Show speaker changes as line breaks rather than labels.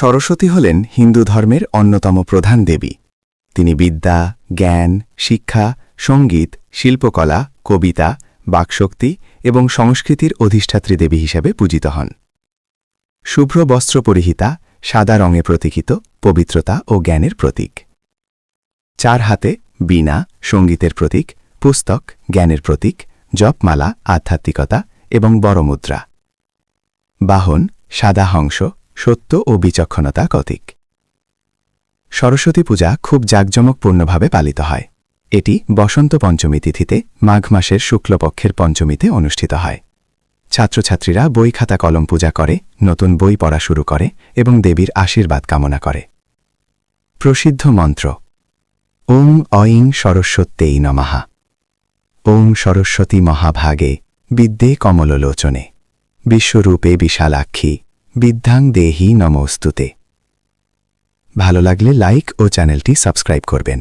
সরস্বতী হলেন হিন্দু ধর্মের অন্যতম প্রধান দেবী। তিনি বিদ্যা, জ্ঞান, শিক্ষা, সঙ্গীত, শিল্পকলা, কবিতা, বাকশক্তি এবং সংস্কৃতির অধিষ্ঠাত্রী দেবী হিসেবে পূজিত হন। শুভ্র বস্ত্র পরিহিতা, সাদা রঙে প্রতীকিত পবিত্রতা ও জ্ঞানের প্রতীক। চার হাতে বীণা, সঙ্গীতের প্রতীক, পুস্তক, জ্ঞানের প্রতীক, জপমালা, আধ্যাত্মিকতা এবং বড়মুদ্রা। বাহন, সাদা হংস, সত্য ও বিচক্ষণতা প্রতীক। সরস্বতী পূজা খুব জাঁকজমকপূর্ণভাবে পালিত হয়। এটি বসন্ত পঞ্চমী তিথিতে মাঘ মাসের শুক্লপক্ষের পঞ্চমীতে অনুষ্ঠিত হয়। ছাত্রছাত্রীরা বই খাতা কলম পূজা করে, নতুন বই পড়া শুরু করে এবং দেবীর আশীর্বাদ কামনা করে। প্রসিদ্ধ মন্ত্র ওং ঐং সরস্বত্যেই নমঃ। ওং সরস্বতী মহাভাগে বিদ্যে কমললোচনে বিশ্বরূপে বিশালাক্ষী বিদ্যাং দেহি নমোস্তুতে। ভালো লাগলে লাইক ও চ্যানেলটি সাবস্ক্রাইব করবেন।